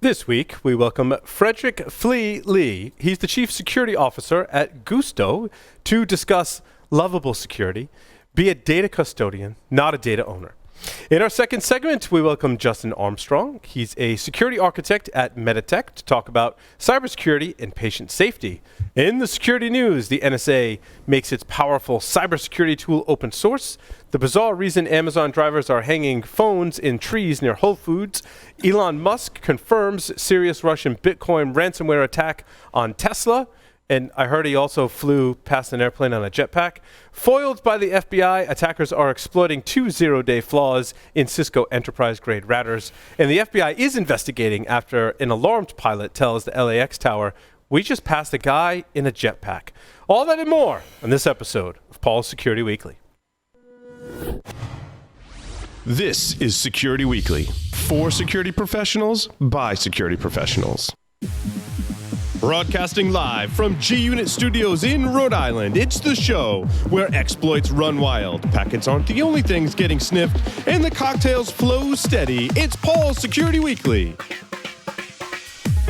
This week, we welcome Fredrick Flea Lee. He's the Chief Security Officer at Gusto to discuss Loveable Security. Be a data custodian, not a data owner. In our second segment, we welcome Justin Armstrong. He's a security architect at Meditech to talk about cybersecurity and patient safety. In the security news, the NSA makes its powerful cybersecurity tool open source. The bizarre reason Amazon drivers are hanging phones in trees near Whole Foods. Elon Musk confirms serious Russian Bitcoin ransomware attack on Tesla. And I heard he also flew past an airplane on a jetpack. Foiled by the FBI, attackers are exploiting 2 zero-day flaws in Cisco enterprise-grade routers. And the FBI is investigating after an alarmed pilot tells the LAX tower, "We just passed a guy in a jetpack." All that and more on this episode of Paul's Security Weekly. This is Security Weekly. For security professionals, by security professionals. Broadcasting live from G-Unit Studios in Rhode Island, it's the show where exploits run wild, packets aren't the only things getting sniffed, and the cocktails flow steady. It's Paul's Security Weekly.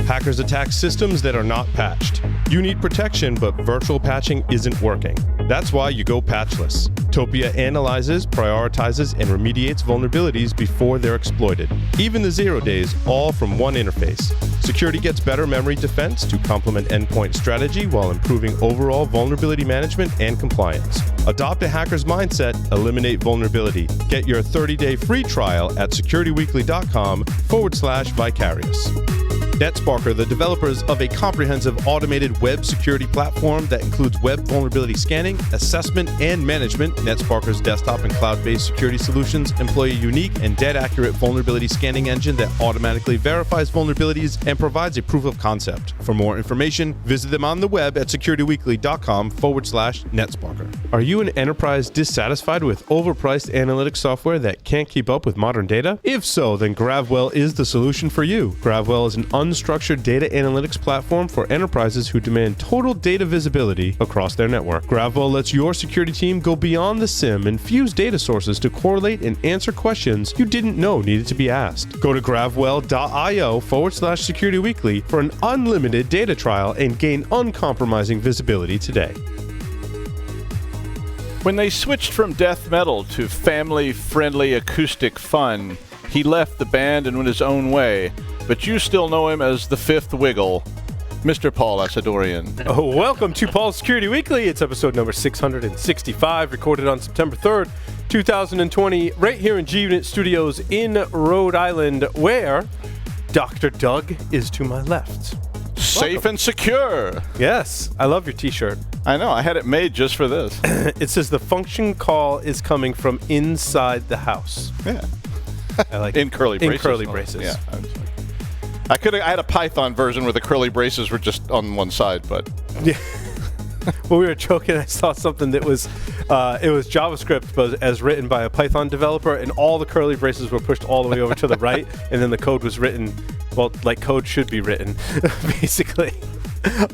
Hackers attack systems that are not patched. You need protection, but virtual patching isn't working. That's why you go patchless. Topia analyzes, prioritizes, and remediates vulnerabilities before they're exploited. Even the 0 days, all from one interface. Security gets better memory defense to complement endpoint strategy while improving overall vulnerability management and compliance. Adopt a hacker's mindset, eliminate vulnerability. Get your 30-day free trial at securityweekly.com/vicarious. NetSparker, the developers of a comprehensive automated web security platform that includes web vulnerability scanning, assessment, and management. NetSparker's desktop and cloud-based security solutions employ a unique and dead-accurate vulnerability scanning engine that automatically verifies vulnerabilities and provides a proof of concept. For more information, visit them on the web at securityweekly.com/NetSparker. Are you an enterprise dissatisfied with overpriced analytics software that can't keep up with modern data? If so, then GravWell is the solution for you. GravWell is an unstructured data analytics platform for enterprises who demand total data visibility across their network. GravWell lets your security team go beyond the SIM and fuse data sources to correlate and answer questions you didn't know needed to be asked. Go to gravwell.io/securityweekly for an unlimited data trial and gain uncompromising visibility today. When they switched from death metal to family-friendly acoustic fun, he left the band and went his own way. But you still know him as the Fifth Wiggle, Mr. Paul Asadorian. Oh, welcome to Paul's Security Weekly. It's episode number 665, recorded on September 3rd, 2020, right here in G-Unit Studios in Rhode Island, where Dr. Doug is to my left. Safe and secure. Yes, I love your t-shirt. I know, I had it made just for this. It says the function call is coming from inside the house. Yeah. I like in curly braces. In curly braces. Yeah. I had a Python version where the curly braces were just on one side, but yeah. When we were joking, I saw something that was it was JavaScript, but as written by a Python developer, and all the curly braces were pushed all the way over to the right, and then the code was written, well, like code should be written, basically.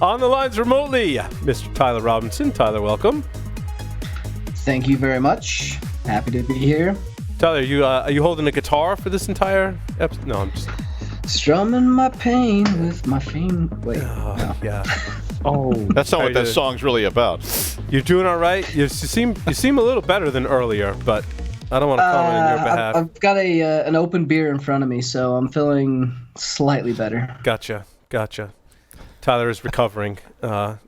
On the lines remotely, Mr. Tyler Robinson. Tyler, welcome. Thank you very much. Happy to be here. Tyler, are you holding a guitar for this entire episode? No, I'm just strumming my pain with my fame. Wait, no. Yeah. Oh, that's not what that song's really about. You're doing all right. You seem a little better than earlier, but I don't want to comment on your behalf. I've got an open beer in front of me, so I'm feeling slightly better. Gotcha. Tyler is recovering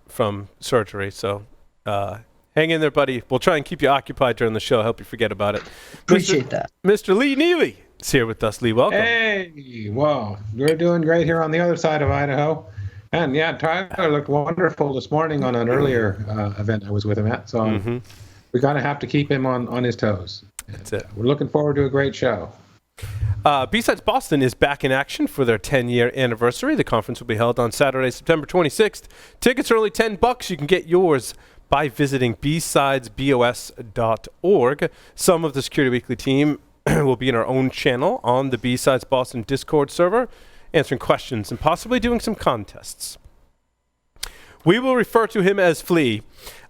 from surgery, so hang in there, buddy. We'll try and keep you occupied during the show. Help you forget about it. Appreciate that. Mr. Lee Neely is here with us. Lee, welcome. Hey, whoa. We're doing great here on the other side of Idaho. And yeah, Tyler looked wonderful this morning on an earlier event I was with him at. So we're going to have to keep him on his toes. That's it. We're looking forward to a great show. B-Sides Boston is back in action for their 10-year anniversary. The conference will be held on Saturday, September 26th. Tickets are only $10. You can get yours by visiting bsidesbos.org. Some of the Security Weekly team will be in our own channel on the B-Sides Boston Discord server, answering questions and possibly doing some contests. We will refer to him as Flea.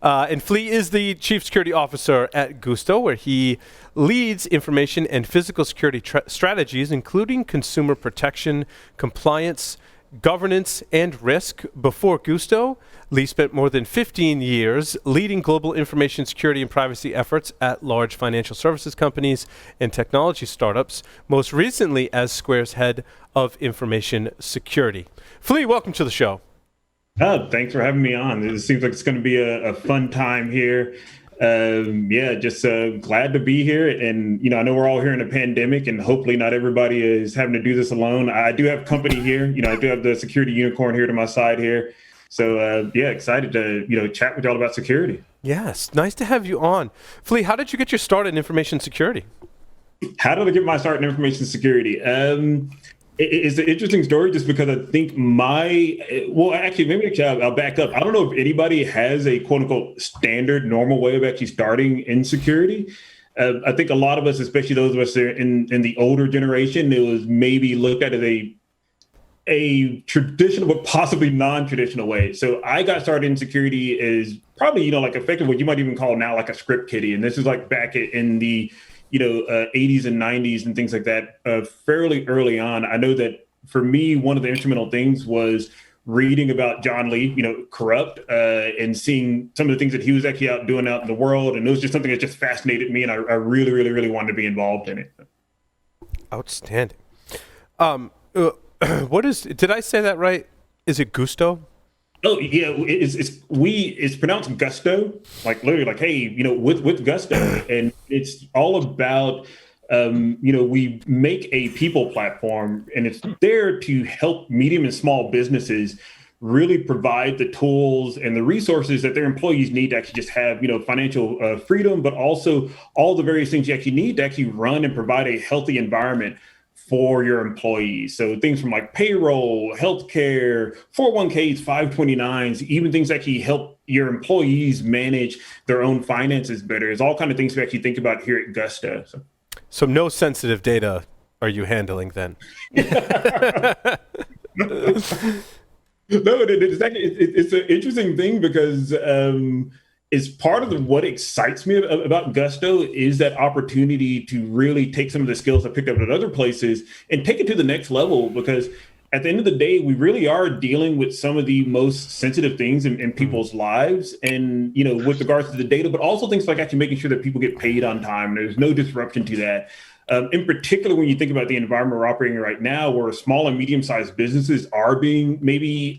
And Flea is the Chief Security Officer at Gusto, where he leads information and physical security strategies, including consumer protection, compliance, governance, and risk. Before Gusto, Lee spent more than 15 years leading global information security and privacy efforts at large financial services companies and technology startups, most recently as Square's head of information security. Flea, welcome to the show. Thanks for having me on. It seems like it's going to be a fun time here. Just glad to be here. And, I know we're all here in a pandemic, and hopefully not everybody is having to do this alone. I do have company here. I do have the security unicorn here to my side here. So, excited to, chat with y'all about security. Yes, nice to have you on. Flea, how did you get your start in information security? How did I get my start in information security? It's an interesting story just because I think I'll back up. I don't know if anybody has a quote unquote standard normal way of actually starting in security. I think a lot of us, especially those of us that are in the older generation, it was maybe looked at as a traditional but possibly non-traditional way. So I got started in security as probably, effectively what you might even call now like a script kiddie. And this is like back in the 80s and 90s and things like that, fairly early on. I know that for me, one of the instrumental things was reading about John Lee, corrupt, and seeing some of the things that he was actually out doing out in the world. And it was just something that just fascinated me. And I really, really, really wanted to be involved in it. Outstanding. Did I say that right? Is it Gusto? Oh yeah, it's pronounced gusto, like literally, like hey, with gusto, and it's all about we make a people platform, and it's there to help medium and small businesses really provide the tools and the resources that their employees need to actually just have financial freedom, but also all the various things you actually need to actually run and provide a healthy environment for your employees. So things from like payroll, healthcare, 401ks, 529s, even things that actually help your employees manage their own finances better is all kind of things we actually think about here at Gusto. So no sensitive data are you handling then? No, it's an interesting thing because is part of what excites me about Gusto is that opportunity to really take some of the skills I picked up at other places and take it to the next level, because at the end of the day, we really are dealing with some of the most sensitive things in people's lives, and with regards to the data, but also things like actually making sure that people get paid on time. There's no disruption to that. In particular, when you think about the environment we're operating right now, where small and medium-sized businesses are being maybe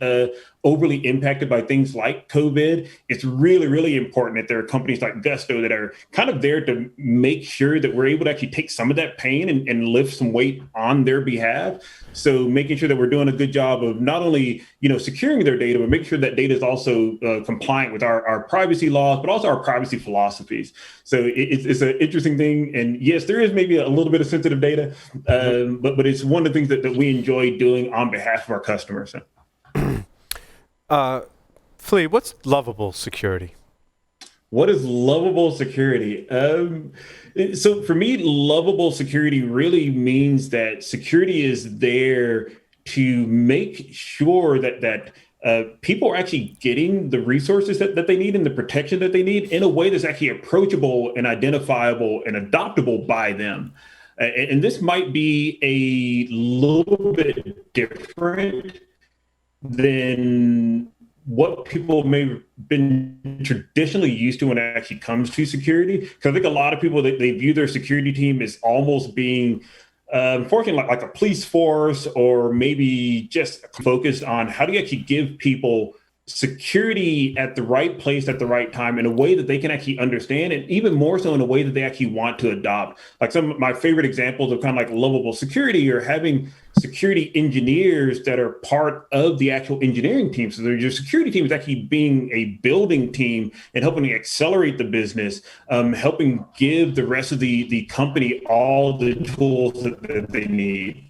overly impacted by things like COVID, it's really, really important that there are companies like Gusto that are kind of there to make sure that we're able to actually take some of that pain and lift some weight on their behalf. So making sure that we're doing a good job of not only, securing their data, but making sure that data is also compliant with our privacy laws, but also our privacy philosophies. So it's an interesting thing. And yes, there is maybe a little bit of sensitive data, but it's one of the things that we enjoy doing on behalf of our customers. Flea, what's Lovable Security? What is Lovable Security? So for me, Lovable Security really means that security is there to make sure that people are actually getting the resources that they need and the protection that they need in a way that's actually approachable and identifiable and adoptable by them. And this might be a little bit different than what people may have been traditionally used to when it actually comes to security. Because I think a lot of people, they view their security team as almost being, unfortunately, like a police force, or maybe just focused on how do you actually give people security at the right place at the right time in a way that they can actually understand, and even more so in a way that they actually want to adopt. Like some of my favorite examples of kind of like Lovable Security are having security engineers that are part of the actual engineering team. So your security team is actually being a building team and helping to accelerate the business, helping give the rest of the company all the tools that they need.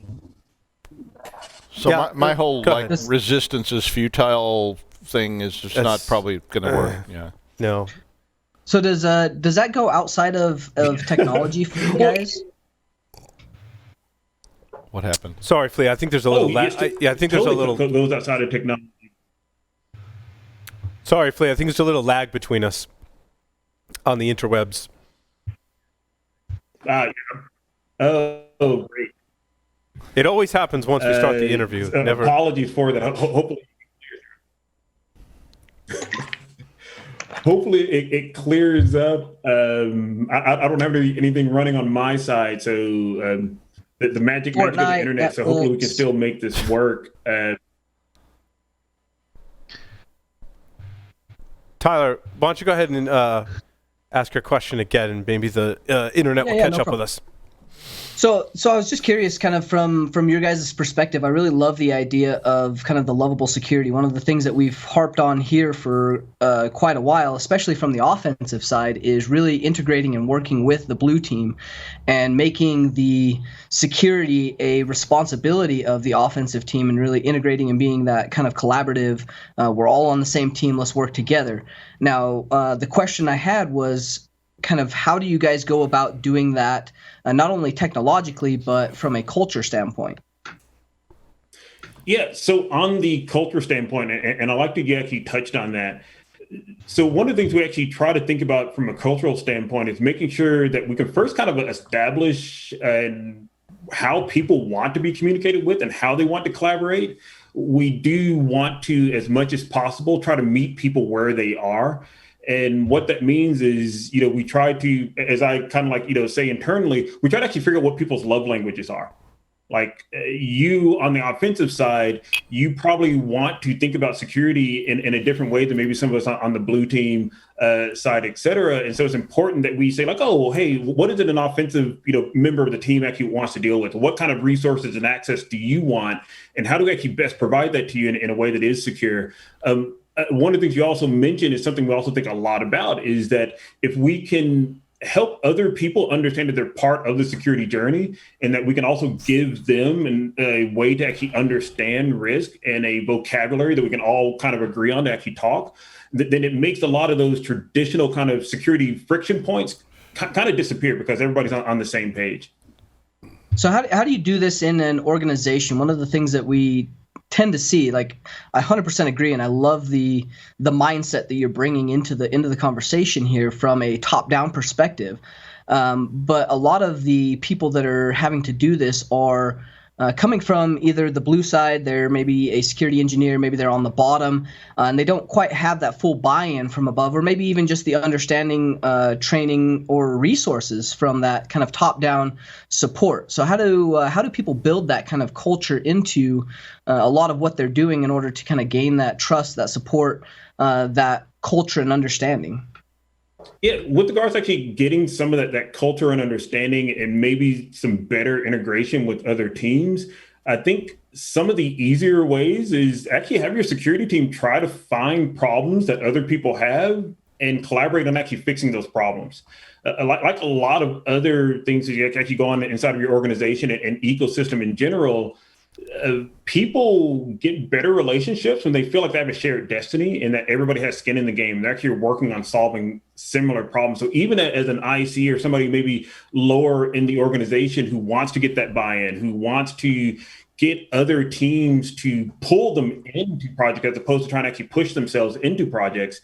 So Yeah, my whole go like ahead. resistance is futile thing is just not probably going to work. Yeah. No. So does that go outside of technology for you guys? What happened? Sorry, Flea. I think there's a little. Yes, I think there's a little. goes outside of technology. Sorry, Flea, I think there's a little lag between us on the interwebs. Yeah. Oh, great. It always happens once we start the interview. Never. Apologies for that. Hopefully it clears up. I don't have anything running on my side, so the magic of the internet. So hopefully we can still make this work. Tyler, why don't you go ahead and ask your question again, and maybe the internet will catch up with us. So I was just curious, kind of from your guys' perspective. I really love the idea of kind of the lovable security. One of the things that we've harped on here for quite a while, especially from the offensive side, is really integrating and working with the blue team and making the security a responsibility of the offensive team, and really integrating and being that kind of collaborative, we're all on the same team, let's work together. Now, the question I had was kind of how do you guys go about doing that, not only technologically, but from a culture standpoint? Yeah, so on the culture standpoint, and I like that you actually touched on that. So one of the things we actually try to think about from a cultural standpoint is making sure that we can first kind of establish how people want to be communicated with and how they want to collaborate. We do want to, as much as possible, try to meet people where they are. And what that means is, we try to, as I kind of like, say internally, we try to actually figure out what people's love languages are. Like you on the offensive side, you probably want to think about security in a different way than maybe some of us on the blue team side, et cetera. And so it's important that we say like, oh, well, hey, what is it an offensive, member of the team actually wants to deal with? What kind of resources and access do you want? And how do we actually best provide that to you in a way that is secure? One of the things you also mentioned is something we also think a lot about, is that if we can help other people understand that they're part of the security journey, and that we can also give them a way to actually understand risk and a vocabulary that we can all kind of agree on to actually talk, then it makes a lot of those traditional kind of security friction points kind of disappear because everybody's on the same page. So how do you do this in an organization? One of the things that we tend to see, like, I 100% agree, and I love the mindset that you're bringing into the conversation here from a top-down perspective. But a lot of the people that are having to do this are coming from either the blue side, they're maybe a security engineer, maybe they're on the bottom, and they don't quite have that full buy-in from above, or maybe even just the understanding, training, or resources from that kind of top-down support. So how do people build that kind of culture into a lot of what they're doing in order to kind of gain that trust, that support, that culture and understanding? Yeah, with regards to actually getting some of that culture and understanding and maybe some better integration with other teams, I think some of the easier ways is actually have your security team try to find problems that other people have and collaborate on actually fixing those problems. Like a lot of other things that you actually go on inside of your organization and ecosystem in general, people get better relationships when they feel like they have a shared destiny and that everybody has skin in the game. They're actually working on solving similar problems. So even as an IC or somebody maybe lower in the organization who wants to get that buy-in, who wants to get other teams to pull them into projects as opposed to trying to actually push themselves into projects,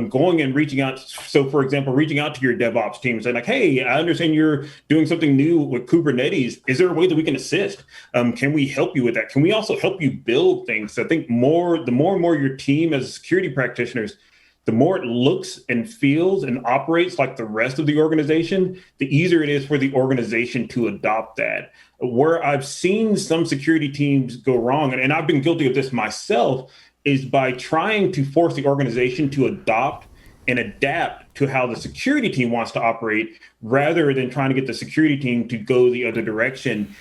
going and reaching out. So, for example, reaching out to your DevOps team and saying like, hey, I understand you're doing something new with Kubernetes. Is there a way that we can assist? Can we help you with that? Can we also help you build things? So I think the more and more your team as security practitioners, the more it looks and feels and operates like the rest of the organization, the easier it is for the organization to adopt that. Where I've seen some security teams go wrong, and I've been guilty of this myself, is by trying to force the organization to adopt and adapt to how the security team wants to operate rather than trying to get the security team to go the other direction.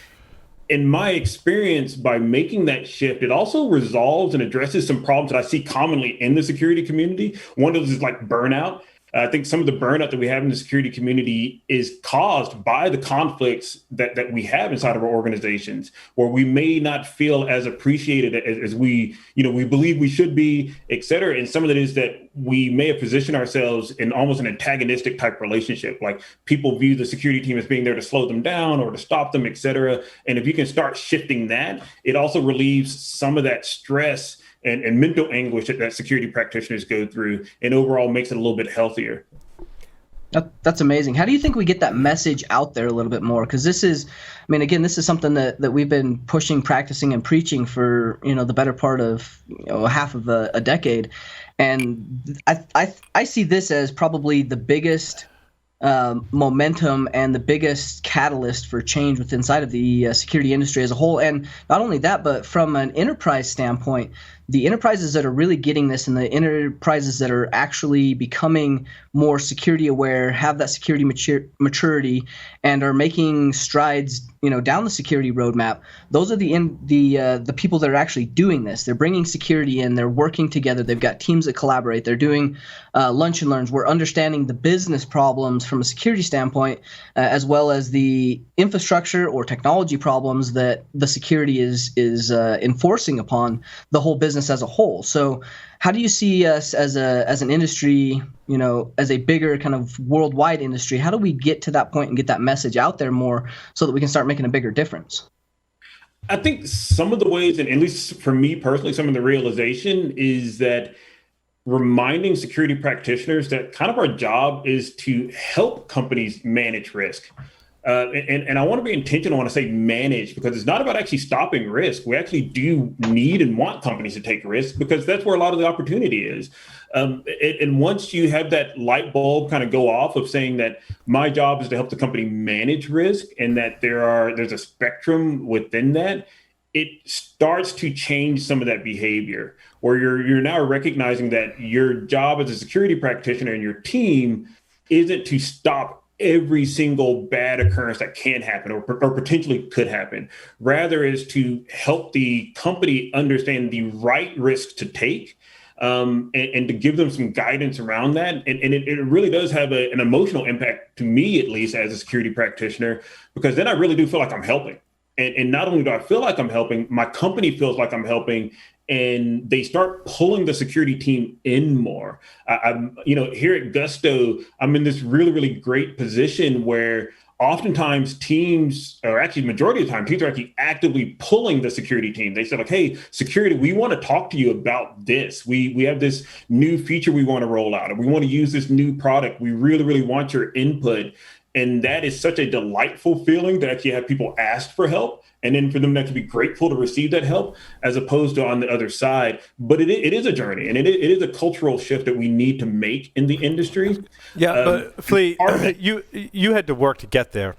In my experience, by making that shift, it also resolves and addresses some problems that I see commonly in the security community. One of those is like burnout. I think some of the burnout that we have in the security community is caused by the conflicts that we have inside of our organizations, where we may not feel as appreciated as we believe we should be, et cetera. And some of it is that we may have positioned ourselves in almost an antagonistic type relationship. Like people view the security team as being there to slow them down or to stop them, et cetera. And if you can start shifting that, it also relieves some of that stress and mental anguish that security practitioners go through, and overall makes it a little bit healthier. That's amazing. How do you think we get that message out there a little bit more? Because this is, again, this is something that we've been pushing, practicing, and preaching for, the better part of, half of a decade. And I see this as probably the biggest momentum and the biggest catalyst for change inside of the security industry as a whole. And not only that, but from an enterprise standpoint, the enterprises that are really getting this and the enterprises that are actually becoming more security aware, have that security maturity, and are making strides, down the security roadmap. Those are the people that are actually doing this. They're bringing security in. They're working together. They've got teams that collaborate. They're doing lunch and learns. We're understanding the business problems from a security standpoint, as well as the infrastructure or technology problems that the security is enforcing upon the whole business as a whole. So how do you see us as an industry, as a bigger kind of worldwide industry? How do we get to that point and get that message out there more so that we can start making a bigger difference? I think some of the ways, and at least for me personally, some of the realization is that reminding security practitioners that kind of our job is to help companies manage risk. And I want to be intentional when I say manage, because it's not about actually stopping risk. We actually do need and want companies to take risk, because that's where a lot of the opportunity is. And once you have that light bulb kind of go off of saying that my job is to help the company manage risk, and that there's a spectrum within that, it starts to change some of that behavior, where you're now recognizing that your job as a security practitioner and your team isn't to stop every single bad occurrence that can happen or potentially could happen. Rather is to help the company understand the right risks to take, and to give them some guidance around that. And it really does have an emotional impact, to me at least, as a security practitioner, because then I really do feel like I'm helping. And not only do I feel like I'm helping, my company feels like I'm helping, and they start pulling the security team in more. I'm here at Gusto, I'm in this really, really great position where oftentimes teams, or actually majority of the time, teams are actually actively pulling the security team. They said, like, hey, security, we want to talk to you about this. We have this new feature we want to roll out, and we want to use this new product. We really, really want your input. And that is such a delightful feeling to actually have people ask for help, and then for them to actually be grateful to receive that help, as opposed to on the other side. But it is a journey, and it is a cultural shift that we need to make in the industry. Yeah, but Flea, you had to work to get there,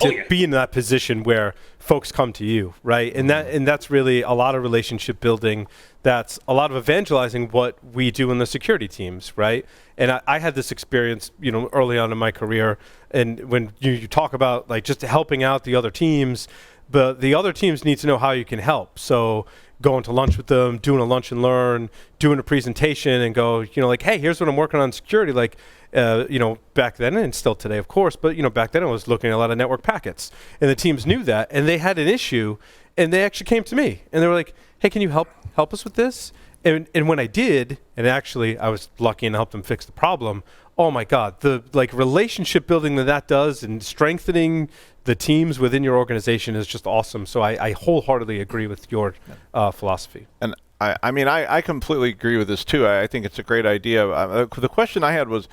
to be in that position where folks come to you, right? And that's really a lot of relationship building. That's a lot of evangelizing what we do in the security teams, right? And I had this experience, early on in my career. And when you talk about like just helping out the other teams, but the other teams need to know how you can help. So going to lunch with them, doing a lunch and learn, doing a presentation, and go, like, hey, here's what I'm working on security. Like, back then, and still today, of course, but back then I was looking at a lot of network packets, and the teams knew that, and they had an issue, and they actually came to me, and they were like, hey, can you help us with this? And when I did, and actually I was lucky and helped them fix the problem. Oh my God, the relationship building that does, and strengthening the teams within your organization is just awesome. So I wholeheartedly agree with your philosophy. And I completely agree with this too. I think it's a great idea. The question I had was,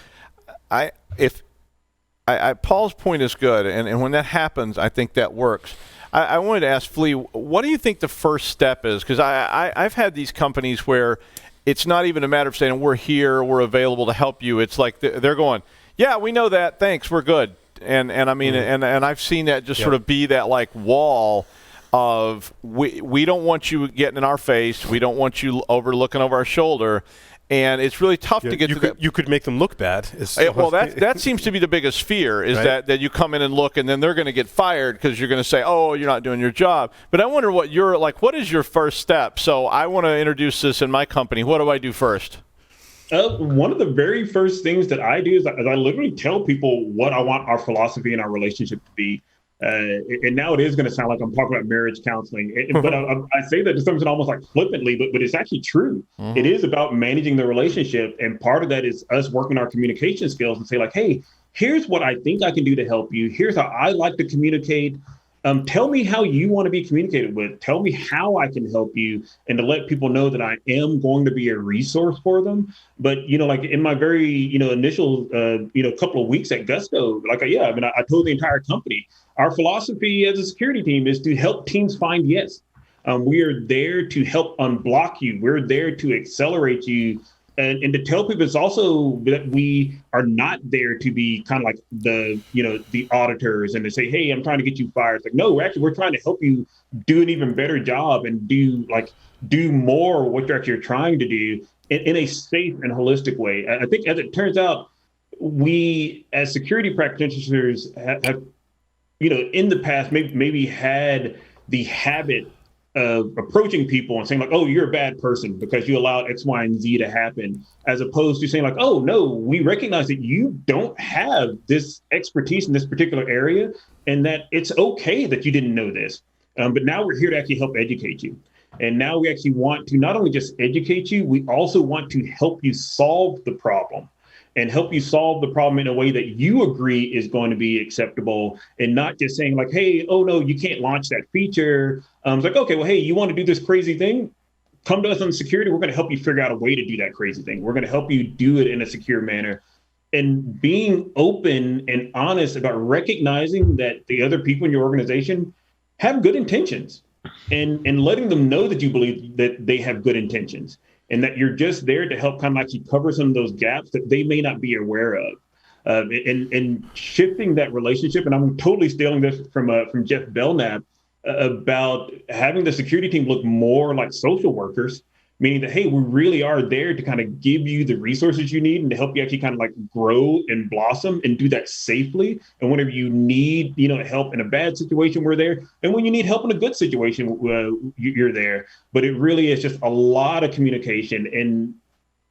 Paul's point is good, and when that happens, I think that works. I wanted to ask Flea, what do you think the first step is? Because I've had these companies where it's not even a matter of saying, we're here, we're available to help you. It's like they're going, yeah, we know that, thanks, we're good. And I mean, and I've seen that just sort of be that like wall of, we don't want you getting in our face, we don't want you looking over our shoulder. And it's really tough to get to that. You could make them look bad. Well, that seems to be the biggest fear, is right? that you come in and look, and then they're going to get fired because you're going to say, oh, you're not doing your job. But I wonder what is your first step? So I want to introduce this in my company. What do I do first? One of the very first things that I do is I literally tell people what I want our philosophy and our relationship to be. And now it is going to sound like I'm talking about marriage counseling, but I say that to some extent almost like flippantly, but it's actually true. Mm-hmm. It is about managing the relationship. And part of that is us working our communication skills and say like, hey, here's what I think I can do to help you. Here's how I like to communicate. Tell me how you want to be communicated with. Tell me how I can help you, and to let people know that I am going to be a resource for them. But, like in my very, initial, couple of weeks at Gusto, I told the entire company, our philosophy as a security team is to help teams find yes. We are there to help unblock you. We're there to accelerate you. And to tell people it's also that we are not there to be kind of like the auditors and to say, hey, I'm trying to get you fired. It's like, no, we're trying to help you do an even better job and do more what you're actually trying to do in a safe and holistic way. I think, as it turns out, we as security practitioners have in the past maybe had the habit of approaching people and saying like, oh, you're a bad person because you allowed X, Y, and Z to happen, as opposed to saying like, oh, no, we recognize that you don't have this expertise in this particular area and that it's okay that you didn't know this. But now we're here to actually help educate you. And now we actually want to not only just educate you, we also want to help you solve the problem. And help you solve the problem in a way that you agree is going to be acceptable, and not just saying like, hey, oh no, you can't launch that feature. It's like, okay, well, hey, you want to do this crazy thing? Come to us on security. We're going to help you figure out a way to do that crazy thing. We're going to help you do it in a secure manner. And being open and honest about recognizing that the other people in your organization have good intentions, and letting them know that you believe that they have good intentions. And that you're just there to help kind of actually cover some of those gaps that they may not be aware of, and shifting that relationship. And I'm totally stealing this from Jeff Belknap about having the security team look more like social workers, meaning that, hey, we really are there to kind of give you the resources you need and to help you actually kind of like grow and blossom and do that safely. And whenever you need, help in a bad situation, we're there. And when you need help in a good situation, you're there. But it really is just a lot of communication. And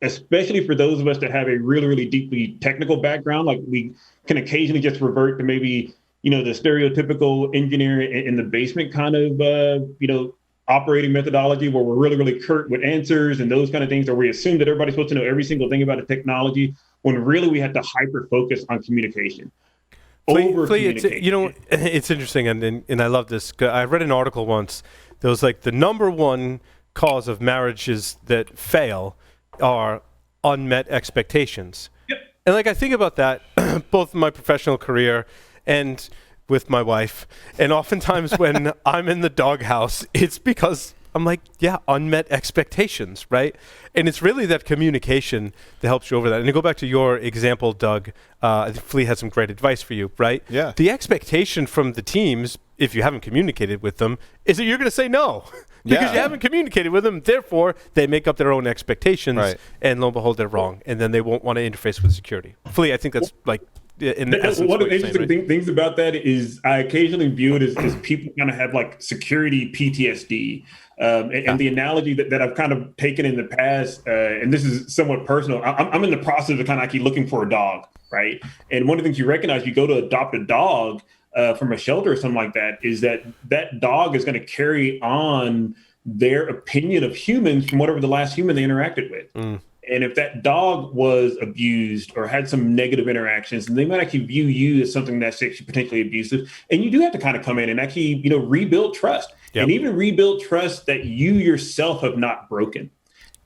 especially for those of us that have a really, really deeply technical background, like we can occasionally just revert to maybe, the stereotypical engineer in the basement kind of, operating methodology where we're really, really curt with answers and those kind of things, or we assume that everybody's supposed to know every single thing about a technology, when really we have to hyper focus on communication. It's interesting, and I love this. I read an article once that was like the number one cause of marriages that fail are unmet expectations. Yep. And I think about that both in my professional career and with my wife, and oftentimes when I'm in the doghouse, it's because I'm like, yeah, unmet expectations, right? And it's really that communication that helps you over that. And to go back to your example, Doug, I think Flea had some great advice for you, right? Yeah. The expectation from the teams, if you haven't communicated with them, is that you're going to say no. Because you haven't communicated with them, therefore they make up their own expectations, right. And lo and behold, they're wrong. And then they won't want to interface with security. Flea, I think that's one of the interesting things about that is I occasionally view it as people kind of have like security PTSD. And the analogy that I've kind of taken in the past, and this is somewhat personal, I'm in the process of kind of actually looking for a dog, right? And one of the things you recognize, you go to adopt a dog from a shelter or something like that, is that dog is going to carry on their opinion of humans from whatever the last human they interacted with. Mm. And if that dog was abused or had some negative interactions, then they might actually view you as something that's actually potentially abusive. And you do have to kind of come in and actually, rebuild trust. Yep. And even rebuild trust that you yourself have not broken.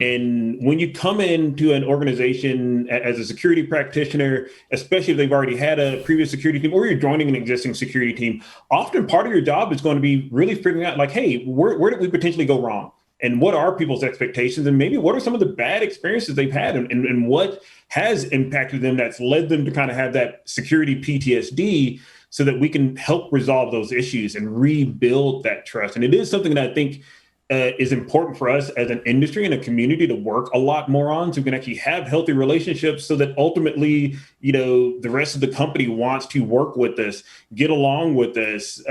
And when you come into an organization as a security practitioner, especially if they've already had a previous security team or you're joining an existing security team, often part of your job is going to be really figuring out like, hey, where did we potentially go wrong? And what are people's expectations? And maybe what are some of the bad experiences they've had and what has impacted them that's led them to kind of have that security PTSD, so that we can help resolve those issues and rebuild that trust. And it is something that I think is important for us as an industry and a community to work a lot more on, so we can actually have healthy relationships, so that ultimately, the rest of the company wants to work with us, get along with us,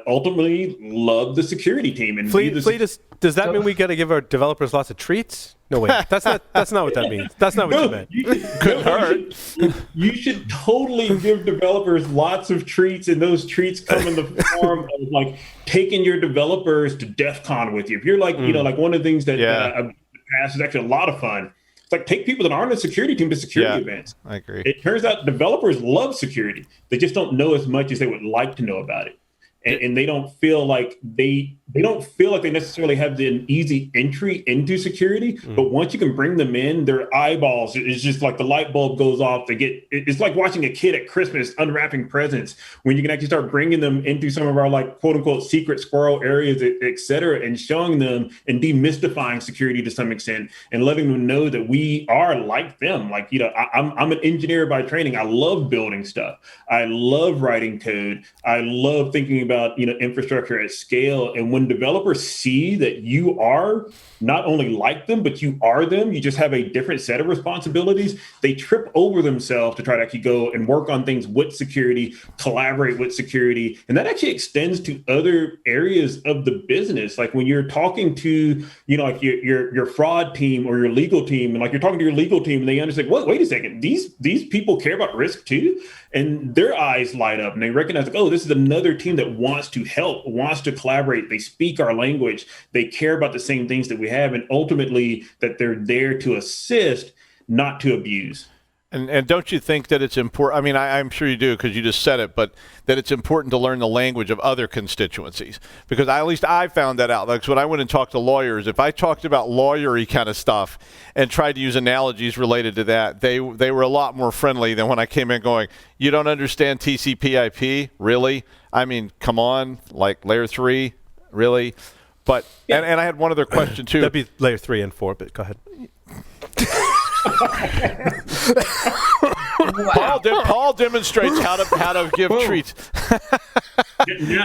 ultimately love the security team. And does that mean we got to give our developers lots of treats? No, wait, that's not what that means. That's not what you meant. Could hurt. You should totally give developers lots of treats, and those treats come in the form of like taking your developers to DEF CON with you. If you're like, like one of the things that is actually a lot of fun. It's like take people that aren't in the security team to security events. I agree. It turns out developers love security. They just don't know as much as they would like to know about it. and they don't feel like they necessarily have an easy entry into security. But once you can bring them in, their eyeballs, it's just like the light bulb goes off. It's like watching a kid at Christmas unwrapping presents, when you can actually start bringing them into some of our like quote unquote secret squirrel areas, et cetera, and showing them and demystifying security to some extent and letting them know that we are like them. Like, I'm an engineer by training. I love building stuff. I love writing code. I love thinking about, infrastructure at scale. And when developers see that you are not only like them, but you are them, you just have a different set of responsibilities, they trip over themselves to try to actually go and work on things with security, collaborate with security. And that actually extends to other areas of the business. Like when you're talking to, like your fraud team or your legal team, and like you're talking to your legal team and they understand, wait a second, these people care about risk too. And their eyes light up and they recognize, like, oh, this is another team that wants to help, wants to collaborate. They speak our language. They care about the same things that we have. And ultimately that they're there to assist, not to abuse. And don't you think that it's important? I mean, I'm sure you do because you just said it, but that it's important to learn the language of other constituencies, because at least I found that out. Like when I went and talked to lawyers, if I talked about lawyery kind of stuff and tried to use analogies related to that, they were a lot more friendly than when I came in going, you don't understand TCP/IP? Really? I mean, come on, like layer 3, really? But yeah. and I had one other question too. That'd be layer 3 and 4, but go ahead. Paul demonstrates how to give treats.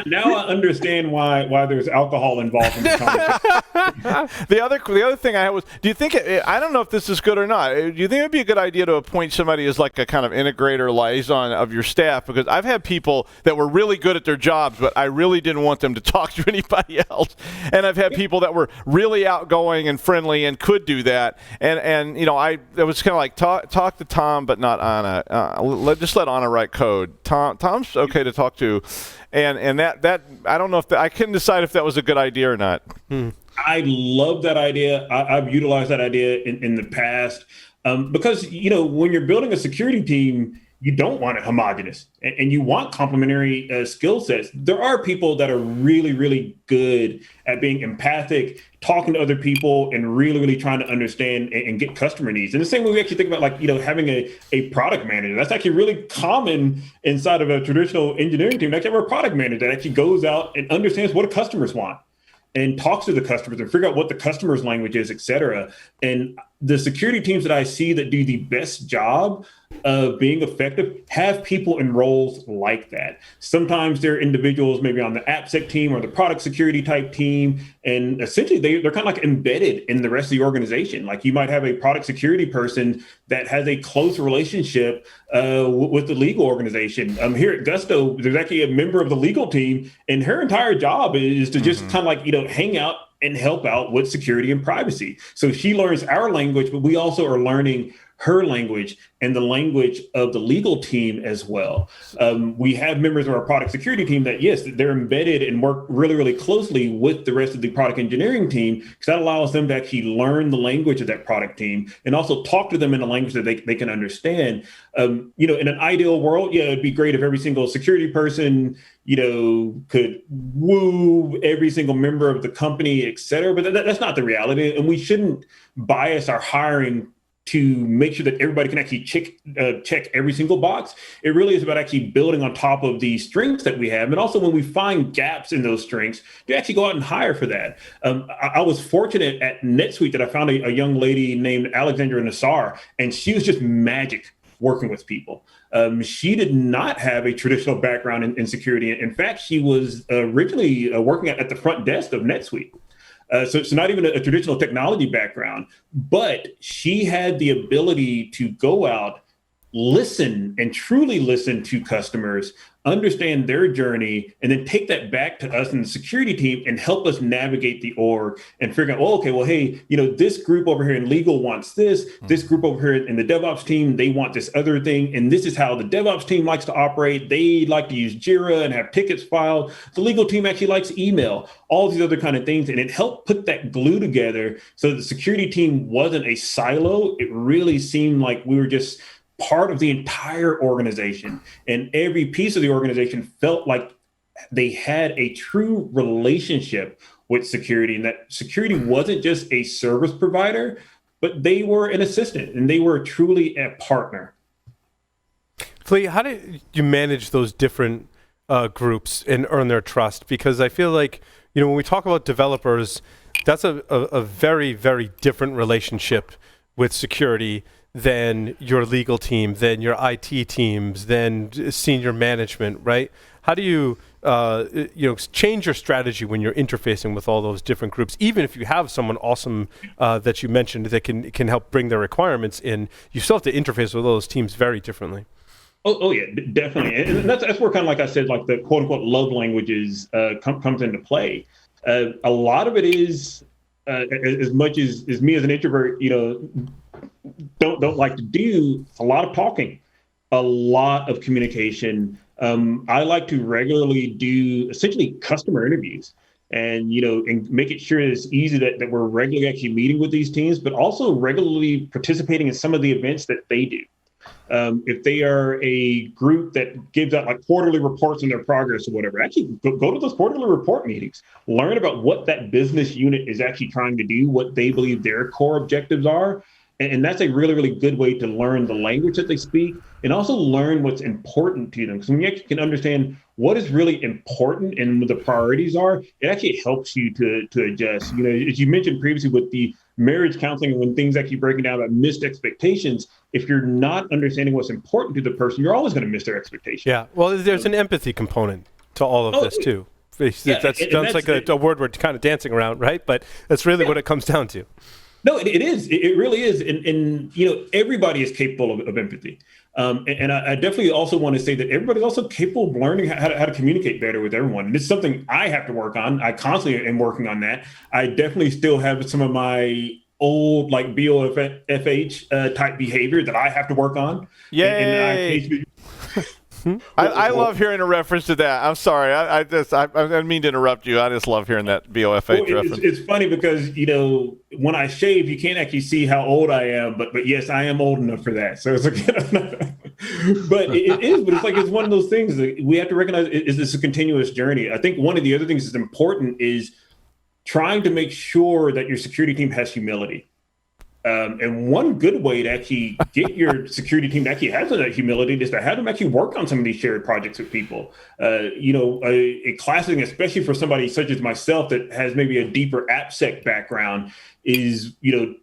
Now I understand why there's alcohol involved in the conversation. The other thing I had was, do you think I don't know if this is good or not. Do you think it'd be a good idea to appoint somebody as like a kind of integrator liaison of your staff? Because I've had people that were really good at their jobs, but I really didn't want them to talk to anybody else. And I've had people that were really outgoing and friendly and could do that. And it was kind of like talk to Tom, but not Anna. Just let Anna write code. Tom's okay to talk to. And that I don't know if I couldn't decide if that was a good idea or not. I love that idea. I've utilized that idea in the past because when you're building a security team, you don't want it homogenous and you want complementary skill sets. There are people that are really, really good at being empathic, talking to other people, and really, really trying to understand and get customer needs. And the same way we actually think about having a product manager. That's actually really common inside of a traditional engineering team. Actually have a product manager that actually goes out and understands what the customers want and talks to the customers and figure out what the customer's language is, et cetera. And the security teams that I see that do the best job of being effective have people in roles like that. Sometimes they're individuals maybe on the AppSec team or the product security type team. And essentially they're kind of like embedded in the rest of the organization. Like you might have a product security person that has a close relationship with the legal organization. Here at Gusto, there's actually a member of the legal team, and her entire job is to just kind of like, hang out and help out with security and privacy. So she learns our language, but we also are learning her language and the language of the legal team as well. We have members of our product security team that, yes, they're embedded and work really, really closely with the rest of the product engineering team, because that allows them to actually learn the language of that product team and also talk to them in a language that they can understand. In an ideal world, it'd be great if every single security person, could woo every single member of the company, et cetera. But that's not the reality. And we shouldn't bias our hiring to make sure that everybody can actually check every single box. It really is about actually building on top of the strengths that we have. And also when we find gaps in those strengths, to actually go out and hire for that. I was fortunate at NetSuite that I found a young lady named Alexandra Nassar, and she was just magic working with people. She did not have a traditional background in security. In fact, she was originally working at the front desk of NetSuite. So not even a traditional technology background, but she had the ability to go out, listen and truly listen to customers, understand their journey, and then take that back to us in the security team and help us navigate the org and figure out, this group over here in legal wants this group over here in the DevOps team, they want this other thing. And this is how the DevOps team likes to operate. They like to use Jira and have tickets filed. The legal team actually likes email, all these other kind of things. And it helped put that glue together so the security team wasn't a silo. It really seemed like we were just part of the entire organization, and every piece of the organization felt like they had a true relationship with security, and that security wasn't just a service provider, but they were an assistant and they were truly a partner. Flea, how do you manage those different groups and earn their trust? Because I feel like, when we talk about developers, that's a very, very different relationship with security than your legal team, than your IT teams, than senior management, right? How do you, change your strategy when you're interfacing with all those different groups? Even if you have someone awesome that you mentioned that can help bring their requirements in, you still have to interface with those teams very differently. Oh yeah, definitely. And that's where kind of, like I said, like the quote unquote love languages comes into play. A lot of it is, as much as me as an introvert, don't like to do, a lot of talking, a lot of communication. I like to regularly do essentially customer interviews and make it sure it's easy that we're regularly actually meeting with these teams, but also regularly participating in some of the events that they do. If they are a group that gives out like quarterly reports on their progress or whatever, actually go to those quarterly report meetings, learn about what that business unit is actually trying to do, what they believe their core objectives are. And that's a really, really good way to learn the language that they speak and also learn what's important to them. Because when you actually can understand what is really important and what the priorities are, it actually helps you to adjust. As you mentioned previously with the marriage counseling, when things actually breaking down about missed expectations, if you're not understanding what's important to the person, you're always going to miss their expectations. Yeah, well, there's an empathy component to all of this too. That sounds like a word we're kind of dancing around, right? But that's really what it comes down to. No, it is. It really is. And everybody is capable of empathy. And I definitely also want to say that everybody's also capable of learning how to communicate better with everyone. And it's something I have to work on. I constantly am working on that. I definitely still have some of my old like BOFH type behavior that I have to work on. Yay! I love hearing a reference to that. I'm sorry. I didn't mean to interrupt you. I just love hearing that BOFH reference. It's funny because, when I shave, you can't actually see how old I am. But yes, I am old enough for that. So it's like, but it is. But it's one of those things that we have to recognize is this a continuous journey. I think one of the other things that's important is trying to make sure that your security team has humility. And one good way to actually get your security team to actually have that humility is to have them actually work on some of these shared projects with people. A classic, especially for somebody such as myself that has maybe a deeper AppSec background, is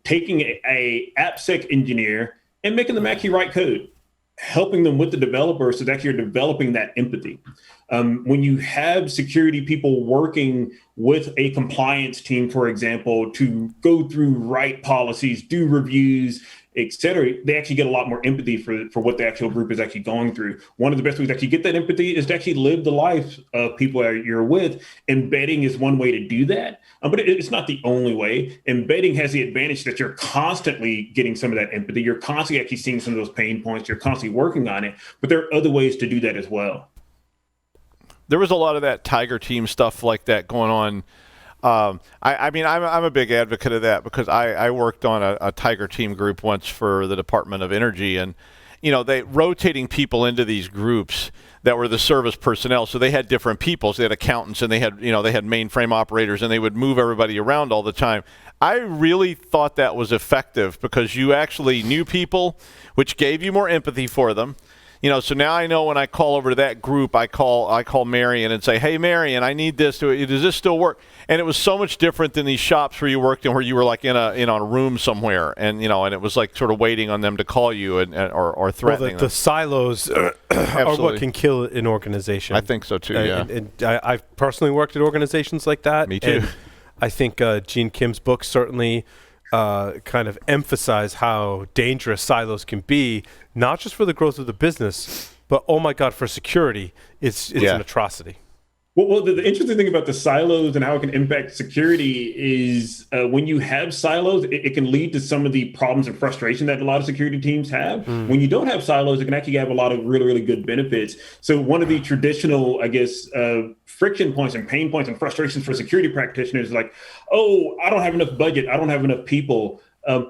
taking a AppSec engineer and making them actually write code, helping them with the developer so that you're developing that empathy. When you have security people working with a compliance team, for example, to go through write policies, do reviews, et cetera, they actually get a lot more empathy for what the actual group is actually going through. One of the best ways to actually get that empathy is to actually live the life of people that you're with. Embedding is one way to do that, but it's not the only way. Embedding has the advantage that you're constantly getting some of that empathy. You're constantly actually seeing some of those pain points. You're constantly working on it, but there are other ways to do that as well. There was a lot of that Tiger Team stuff like that going on. I'm a big advocate of that because I worked on a Tiger Team group once for the Department of Energy, and they rotating people into these groups that were the service personnel. So they had different people. So they had accountants and they had mainframe operators, and they would move everybody around all the time. I really thought that was effective because you actually knew people, which gave you more empathy for them. So now I know when I call over to that group, I call Marion and say, "Hey, Marion, I need this. Does this still work?" And it was so much different than these shops where you worked in, where you were like in a room somewhere, and and it was like sort of waiting on them to call you or threatening them. The silos are what can kill an organization. I think so too. Yeah. And I've personally worked at organizations like that. Me too. And I think Gene Kim's book certainly kind of emphasize how dangerous silos can be, not just for the growth of the business, but oh my God, for security, it's an atrocity. Well, the interesting thing about the silos and how it can impact security is when you have silos, it can lead to some of the problems and frustration that a lot of security teams have. When you don't have silos, it can actually have a lot of really, really good benefits. So one of the traditional, friction points and pain points and frustrations for security practitioners is like, oh, I don't have enough budget. I don't have enough people.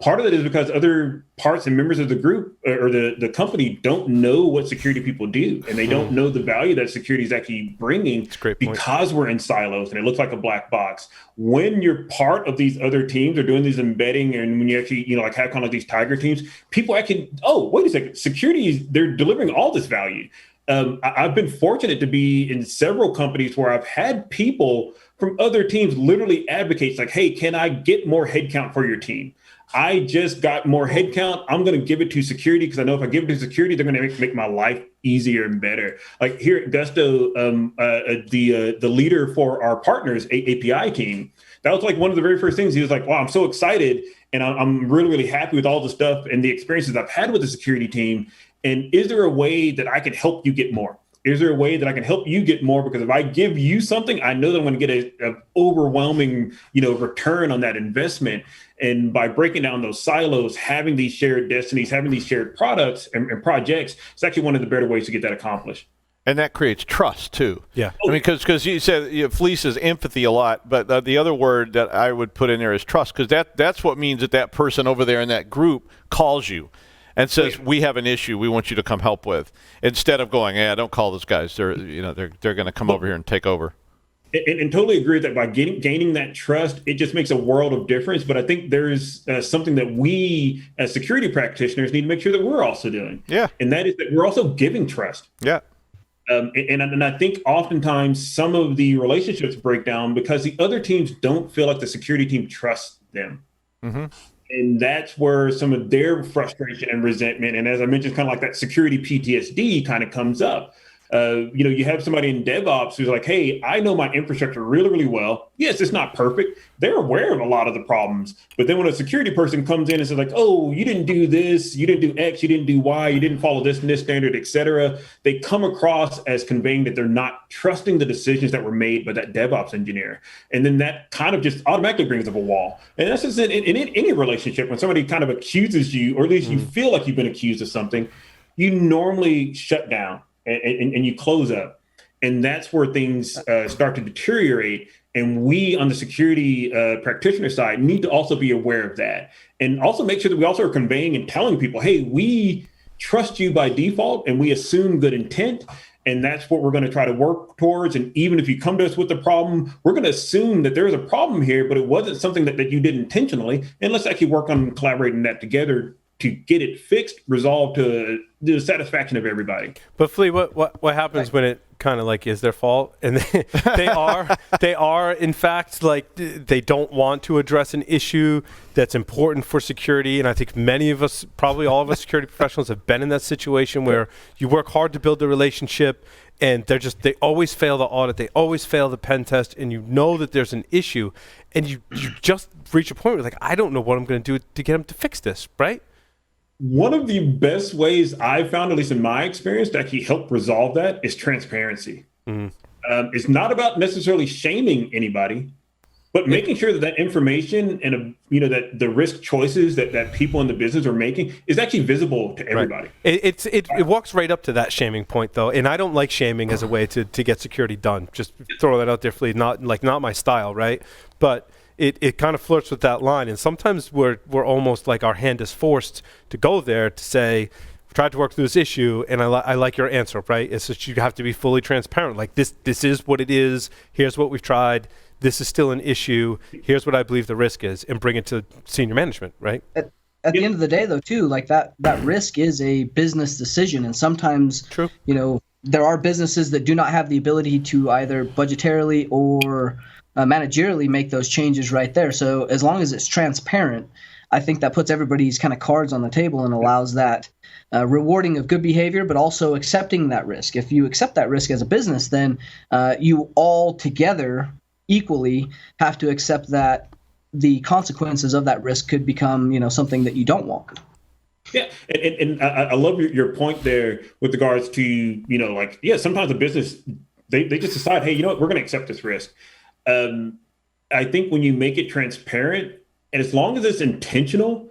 Part of it is because other parts and members of the group or the company don't know what security people do, and they don't know the value that security is actually bringing because we're in silos and it looks like a black box. When you're part of these other teams or doing these embedding, and when you actually, like have kind of these tiger teams, people actually, oh, wait a second, security, they're delivering all this value. I've been fortunate to be in several companies where I've had people from other teams literally advocate, like, hey, can I get more headcount for your team? I just got more headcount. I'm going to give it to security because I know if I give it to security, they're going to make my life easier and better. Like here at Gusto, the leader for our partners API team, that was like one of the very first things. He was like, wow, I'm so excited. And I'm really, really happy with all the stuff and the experiences I've had with the security team. And is there a way that I can help you get more? Is there a way that I can help you get more? Because if I give you something, I know that I'm going to get an overwhelming, return on that investment. And by breaking down those silos, having these shared destinies, having these shared products and projects, it's actually one of the better ways to get that accomplished. And that creates trust too. Yeah. I mean, because you said Fleece is empathy a lot, but the other word that I would put in there is trust, because that's what means that person over there in that group calls you and says, we have an issue we want you to come help with, instead of going, don't call those guys. They're going to come over here and take over. And totally agree that by gaining that trust, it just makes a world of difference. But I think there's something that we as security practitioners need to make sure that we're also doing. Yeah. And that is that we're also giving trust. Yeah. And I think oftentimes some of the relationships break down because the other teams don't feel like the security team trusts them. Mm-hmm. And that's where some of their frustration and resentment, and as I mentioned, kind of like that security PTSD kind of comes up. You have somebody in DevOps who's like, hey, I know my infrastructure really, really well. Yes, it's not perfect. They're aware of a lot of the problems. But then when a security person comes in and says like, oh, you didn't do this, you didn't do X, you didn't do Y, you didn't follow this and this standard, et cetera, they come across as conveying that they're not trusting the decisions that were made by that DevOps engineer. And then that kind of just automatically brings up a wall. And that's just in any relationship. When somebody kind of accuses you, or at least you feel like you've been accused of something, you normally shut down. And you close up. And that's where things start to deteriorate. And we on the security practitioner side need to also be aware of that. And also make sure that we also are conveying and telling people, hey, we trust you by default and we assume good intent. And that's what we're going to try to work towards. And even if you come to us with a problem, we're going to assume that there's a problem here, but it wasn't something that you did intentionally. And let's actually work on collaborating that together to get it fixed, resolved to the satisfaction of everybody. But Flea, what happens when it kind of like is their fault, and they are in fact like they don't want to address an issue that's important for security? And I think many of us, probably all of us security professionals, have been in that situation where you work hard to build the relationship, and they always fail the audit, they always fail the pen test, and you know that there's an issue, and you just reach a point where like, I don't know what I'm going to do to get them to fix this, right? One of the best ways I've found, at least in my experience, to actually help resolve that is transparency. Mm-hmm. It's not about necessarily shaming anybody, but making sure that information and that the risk choices that people in the business are making is actually visible to everybody. Right. It walks right up to that shaming point, though, and I don't like shaming as a way to get security done. Just throw that out there, Flea. Not my style, right? But it kind of flirts with that line, and sometimes we're almost like our hand is forced to go there to say, we tried to work through this issue, and I like your answer, right? It's just you have to be fully transparent. Like this is what it is. Here's what we've tried. This is still an issue. Here's what I believe the risk is, and bring it to senior management, right? At the end of the day, though, too, like that risk is a business decision, and sometimes, true, there are businesses that do not have the ability to either budgetarily or managerially make those changes right there. So as long as it's transparent, I think that puts everybody's kind of cards on the table and allows that rewarding of good behavior, but also accepting that risk. If you accept that risk as a business, then you all together equally have to accept that the consequences of that risk could become, something that you don't want. Yeah, and I love your point there with regards to, sometimes a business, they just decide, hey, we're going to accept this risk. I think when you make it transparent, and as long as it's intentional,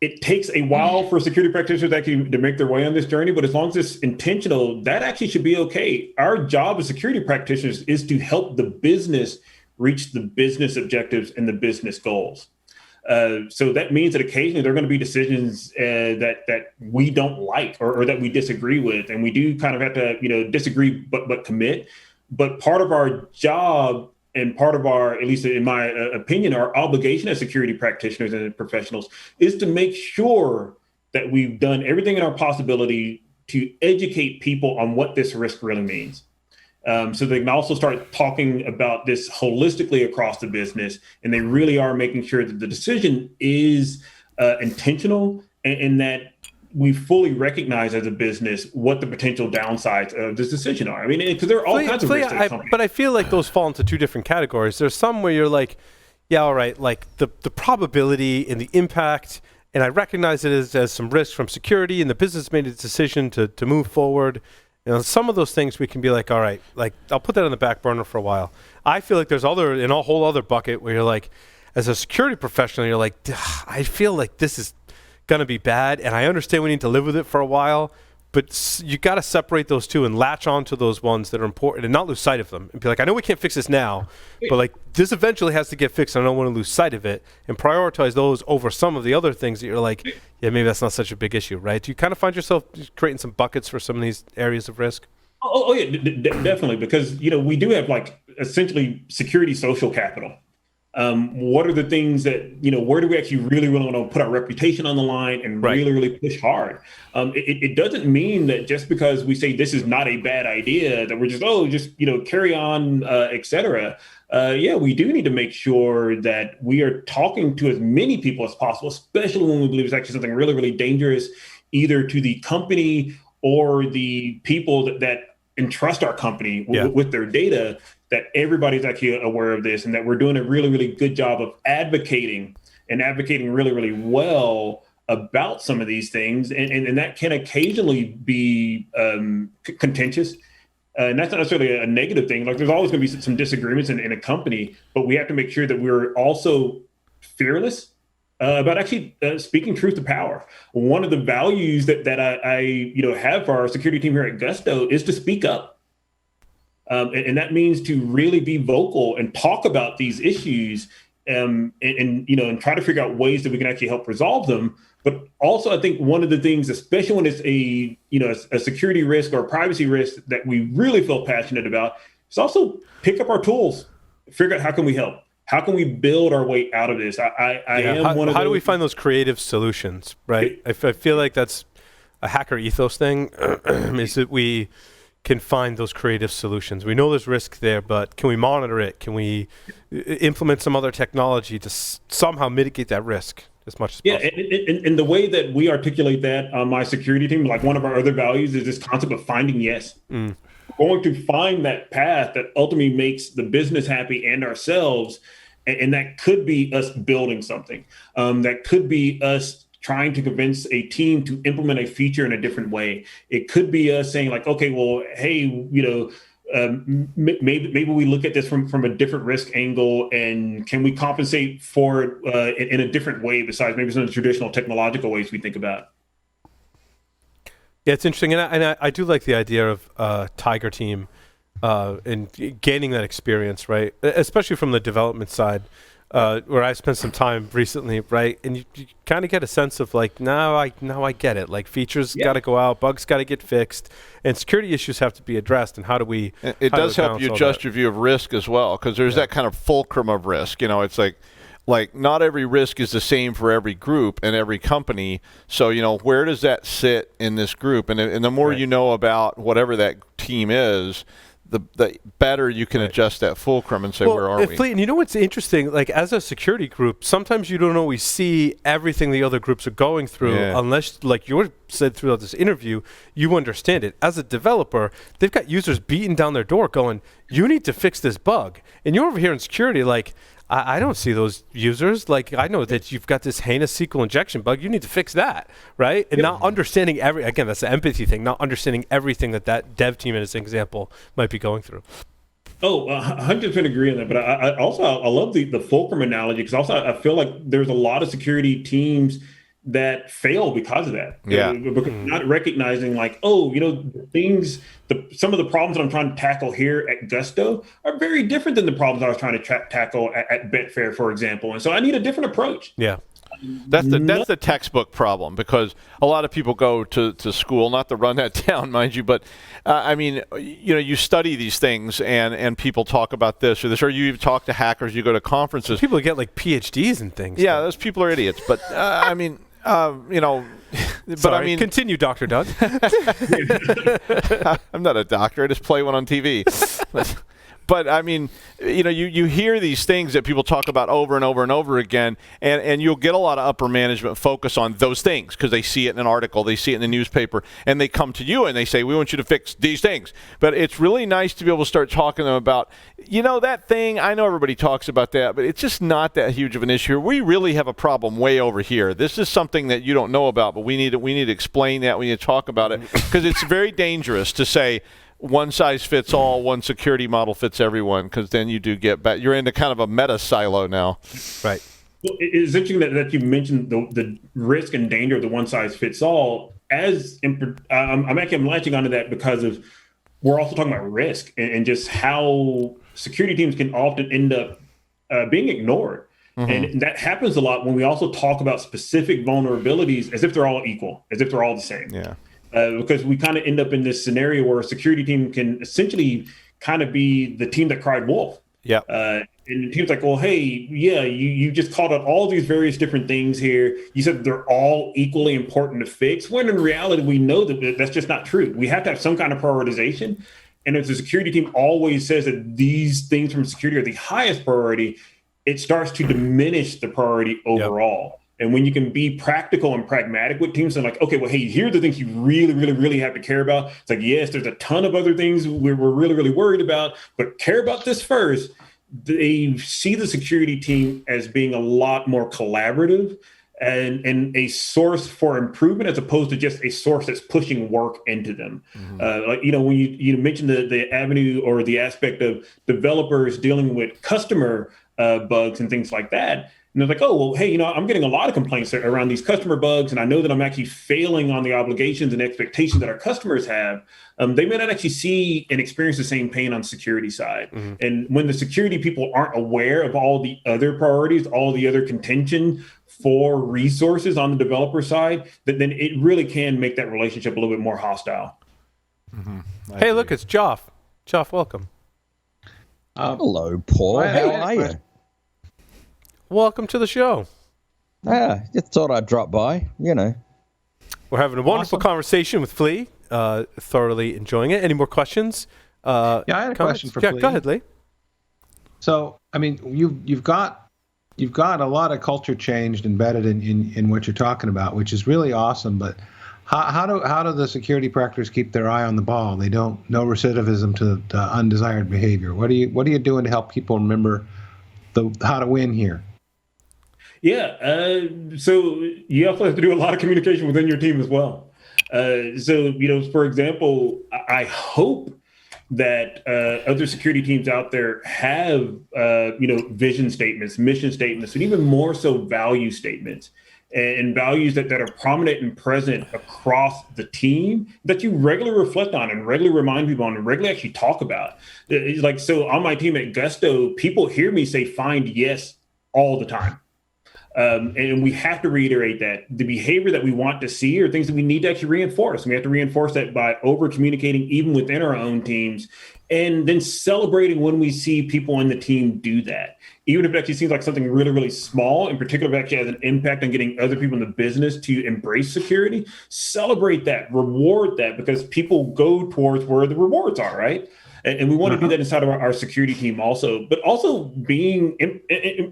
it takes a while for security practitioners actually to make their way on this journey. But as long as it's intentional, that actually should be okay. Our job as security practitioners is to help the business reach the business objectives and the business goals. So that means that occasionally there are going to be decisions that we don't like or that we disagree with, and we do kind of have to disagree but commit. But part of our job and part of our, at least in my opinion, our obligation as security practitioners and professionals is to make sure that we've done everything in our possibility to educate people on what this risk really means. So they can also start talking about this holistically across the business, and they really are making sure that the decision is intentional and that we fully recognize as a business what the potential downsides of this decision are. I mean, because there are all kinds of risks. But I feel like those fall into two different categories. There's some where you're like, yeah, all right, like the probability and the impact, and I recognize it as some risk from security, and the business made a decision to move forward. Some of those things we can be like, all right, like I'll put that on the back burner for a while. I feel like there's in a whole other bucket where you're like, as a security professional, you're like, I feel like this is going to be bad, and I understand we need to live with it for a while, but you got to separate those two and latch on to those ones that are important and not lose sight of them and be like, I know we can't fix this now, but like this eventually has to get fixed, and I don't want to lose sight of it, and prioritize those over some of the other things that you're like, yeah, maybe that's not such a big issue, right? Do you kind of find yourself creating some buckets for some of these areas of risk? Oh yeah, definitely, because we do have like essentially security social capital. What are the things that, where do we actually really want to put our reputation on the line and really push hard? It doesn't mean that just because we say this is not a bad idea that we're just carry on, et cetera. We do need to make sure that we are talking to as many people as possible, especially when we believe it's actually something really, really dangerous, either to the company or the people that entrust our company with their data, that everybody's actually aware of this, and that we're doing a really, really good job of advocating really, really well about some of these things. And that can occasionally be contentious. And that's not necessarily a negative thing. Like there's always going to be some disagreements in a company, but we have to make sure that we're also fearless about actually speaking truth to power. One of the values that I have for our security team here at Gusto is to speak up. And that means to really be vocal and talk about these issues and try to figure out ways that we can actually help resolve them. But also, I think one of the things, especially when it's a security risk or a privacy risk that we really feel passionate about, is also pick up our tools, figure out how can we help? How can we build our way out of this? How do we find those creative solutions, right? I feel like that's a hacker ethos thing, is that we can find those creative solutions. We know there's risk there, but can we monitor it? Can we implement some other technology to somehow mitigate that risk as much as possible? And the way that we articulate that on my security team, like one of our other values is this concept of finding yes. We're going to find that path that ultimately makes the business happy and ourselves. And that could be us building something. That could be us trying to convince a team to implement a feature in a different way. It could be us saying like, okay, well, hey, maybe we look at this from a different risk angle, and can we compensate for it in a different way besides maybe some of the traditional technological ways we think about? Yeah, it's interesting, and I do like the idea of Tiger Team and gaining that experience, right? Especially from the development side. Where I spent some time recently, right? And you kind of get a sense of like, now I get it. Like features got to go out, bugs got to get fixed, and security issues have to be addressed. And how do we? It does help you adjust your view of risk as well, because there's that kind of fulcrum of risk. It's like not every risk is the same for every group and every company. So where does that sit in this group? And the more you know about whatever that team is, the better you can adjust that fulcrum and say, where are we? And what's interesting, like as a security group, sometimes you don't always see everything the other groups are going through unless, like you said throughout this interview, you understand it. As a developer, they've got users beating down their door going, you need to fix this bug. And you're over here in security like, I don't see those users. Like, I know that you've got this heinous SQL injection bug. You need to fix that, right? And not understanding again, that's the empathy thing, not understanding everything that dev team, as an example, might be going through. Oh, 100% agree on that. But I love the fulcrum analogy, because also I feel like there's a lot of security teams that fail because of that. Yeah. Because not recognizing like, some of the problems that I'm trying to tackle here at Gusto are very different than the problems I was trying to tackle at Betfair, for example. And so I need a different approach. Yeah. That's the textbook problem, because a lot of people go to school, not to run that down, mind you, but you study these things and people talk about this or this, or you talk to hackers, you go to conferences. People get like PhDs and things. Yeah, those people are idiots. But Sorry, continue, Dr. Doug. I'm not a doctor. I just play one on TV. But I mean, you hear these things that people talk about over and over and over again, and you'll get a lot of upper management focus on those things because they see it in an article, they see it in the newspaper, and they come to you and they say, we want you to fix these things. But it's really nice to be able to start talking to them about, that thing, I know everybody talks about that, but it's just not that huge of an issue. We really have a problem way over here. This is something that you don't know about, but we need to explain that. We need to talk about it, because it's very dangerous to say, one size fits all, one security model fits everyone, because then you do get back. You're into kind of a meta silo now. Right. Well, it's interesting that you mentioned the risk and danger of the one size fits all. I'm latching onto that because of we're also talking about risk and just how security teams can often end up being ignored. And that happens a lot when we also talk about specific vulnerabilities as if they're all equal, as if they're all the same. Yeah. Because we kind of end up in this scenario where a security team can essentially kind of be the team that cried wolf. Yeah. And the team's like, well, hey, yeah, you just called out all these various different things here. You said they're all equally important to fix, when in reality, we know that that's just not true. We have to have some kind of prioritization. And if the security team always says that these things from security are the highest priority, it starts to diminish the priority overall. Yep. And when you can be practical and pragmatic with teams and like, okay, well, hey, here are the things you really, really, really have to care about. It's like, yes, there's a ton of other things we're really, really worried about, but care about this first. They see the security team as being a lot more collaborative and a source for improvement, as opposed to just a source that's pushing work into them. When you mentioned the avenue or the aspect of developers dealing with customer bugs and things like that. And they're like, oh, well, hey, I'm getting a lot of complaints around these customer bugs, and I know that I'm actually failing on the obligations and expectations that our customers have. They may not actually see and experience the same pain on the security side. And when the security people aren't aware of all the other priorities, all the other contention for resources on the developer side, then it really can make that relationship a little bit more hostile. Hey, look, it's Joff. Joff, welcome. Hello, Paul. How are you? Welcome to the show. Just thought I'd drop by, We're having a wonderful conversation with Flea. Thoroughly enjoying it. Any more questions? I had a question for Flea. Go ahead, Lee. So, I mean, you've got a lot of culture changed embedded in what you're talking about, which is really awesome. But how do the security practitioners keep their eye on the ball? They no recidivism to undesired behavior. What are you doing to help people remember how to win here? Yeah, so you also have to do a lot of communication within your team as well. For example, I hope that other security teams out there have, vision statements, mission statements, and even more so value statements and values that are prominent and present across the team that you regularly reflect on and regularly remind people on and regularly actually talk about. So on my team at Gusto, people hear me say find yes all the time. And we have to reiterate that the behavior that we want to see are things that we need to actually reinforce. And we have to reinforce that by over communicating even within our own teams, and then celebrating when we see people in the team do that. Even if it actually seems like something really, really small, in particular, if it actually has an impact on getting other people in the business to embrace security, celebrate that, reward that, because people go towards where the rewards are, right? And we want to do that inside of our security team also, but also being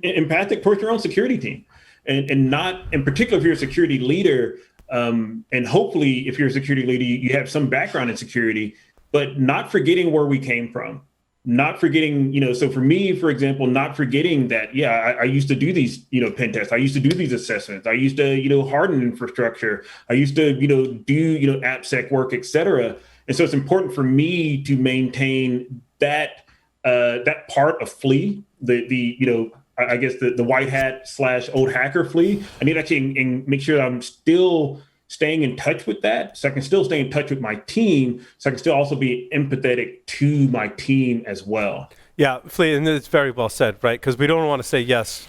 empathic towards your own security team. And not, in particular, if you're a security leader, and hopefully if you're a security leader, you have some background in security, but not forgetting where we came from. Not forgetting, so for me, for example, not forgetting that, I used to do these, pen tests. I used to do these assessments. I used to, harden infrastructure. I used to, do, AppSec work, et cetera. And so it's important for me to maintain that part of Flea, I guess the white hat / old hacker Flea. I need to actually make sure that I'm still staying in touch with that, so I can still stay in touch with my team, so I can still also be empathetic to my team as well. Yeah, Flea, and it's very well said, right? Because we don't want to say yes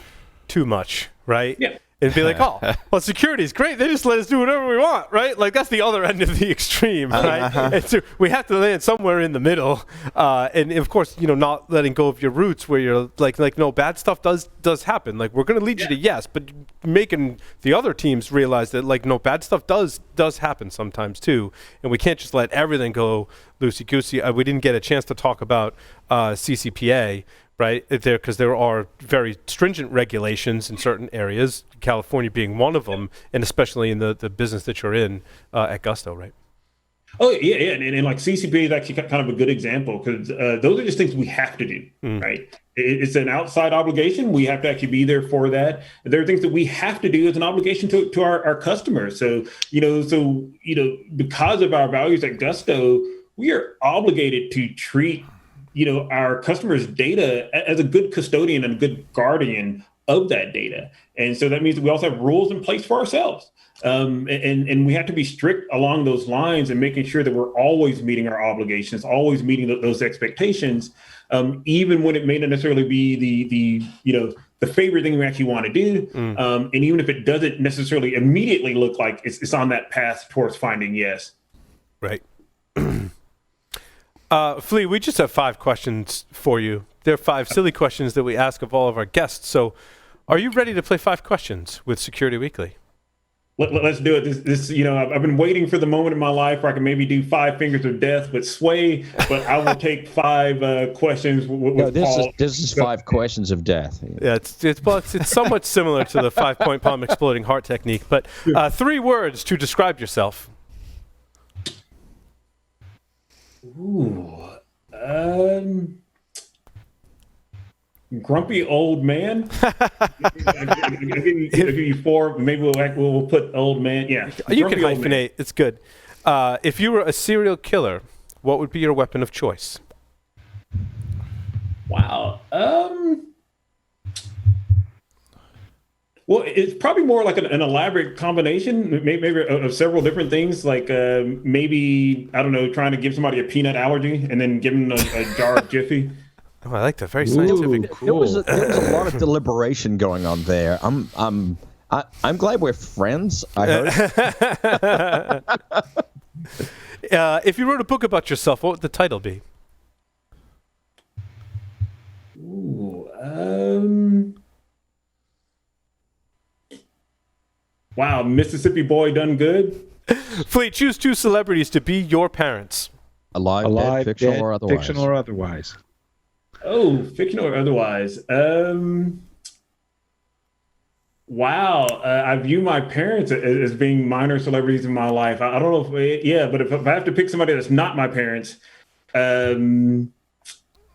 too much, right? Yeah. And be like, oh, well, security is great. They just let us do whatever we want, right? Like, that's the other end of the extreme, right? And so we have to land somewhere in the middle. And, of course, not letting go of your roots where you're like no, bad stuff does happen. Like, we're going to lead you to yes, but making the other teams realize that, like, no, bad stuff does happen sometimes, too. And we can't just let everything go loosey-goosey. We didn't get a chance to talk about CCPA, right, because there are very stringent regulations in certain areas, California being one of them, and especially in the business that you're in at Gusto, right? Oh, yeah. And like CCPA is actually kind of a good example, because those are just things we have to do, right? It's an outside obligation. We have to actually be there for that. There are things that we have to do as an obligation to our customers. So, because of our values at Gusto, we are obligated to treat our customers' data as a good custodian and a good guardian of that data. And so that means that we also have rules in place for ourselves. And we have to be strict along those lines and making sure that we're always meeting our obligations, always meeting those expectations, even when it may not necessarily be the favorite thing we actually want to do. And even if it doesn't necessarily immediately look like it's on that path towards finding yes. Right. Flea, we just have 5 questions for you. They're 5 silly questions that we ask of all of our guests. So are you ready to play 5 questions with Security Weekly? Let's do it. This I've been waiting for the moment in my life where I can maybe do 5 fingers of death, but I will take 5 questions with Paul. This is 5 questions of death. Yeah, it's somewhat similar to the 5-point palm exploding heart technique, but 3 words to describe yourself. Ooh, grumpy old man. I'll give you 4. Maybe we'll put old man. Yeah, you can hyphenate. It's good. If you were a serial killer, what would be your weapon of choice? Wow. Well, it's probably more like an elaborate combination, maybe of several different things. Like maybe, I don't know, trying to give somebody a peanut allergy and then give them a jar of Jiffy. Oh, I like that. Very scientific. Ooh, cool. There was a lot of deliberation going on there. I'm glad we're friends. I hope. If you wrote a book about yourself, what would the title be? Ooh, wow, Mississippi Boy Done Good. Fleet, choose 2 celebrities to be your parents. Alive, dead, fictional, or otherwise. Fictional or otherwise. Oh, fictional or otherwise. Wow, I view my parents as being minor celebrities in my life. I don't know but if I have to pick somebody that's not my parents,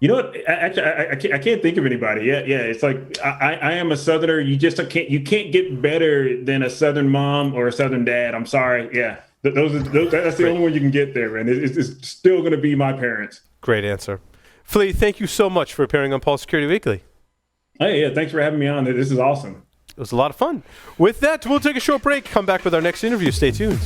you know what? Actually, I can't think of anybody. Yeah. It's like I am a Southerner. You can't get better than a Southern mom or a Southern dad. I'm sorry. Yeah, that's the only one you can get there, man. It's still going to be my parents. Great answer, Flea. Thank you so much for appearing on Paul Security Weekly. Hey, yeah, thanks for having me on. This is awesome. It was a lot of fun. With that, we'll take a short break. Come back with our next interview. Stay tuned.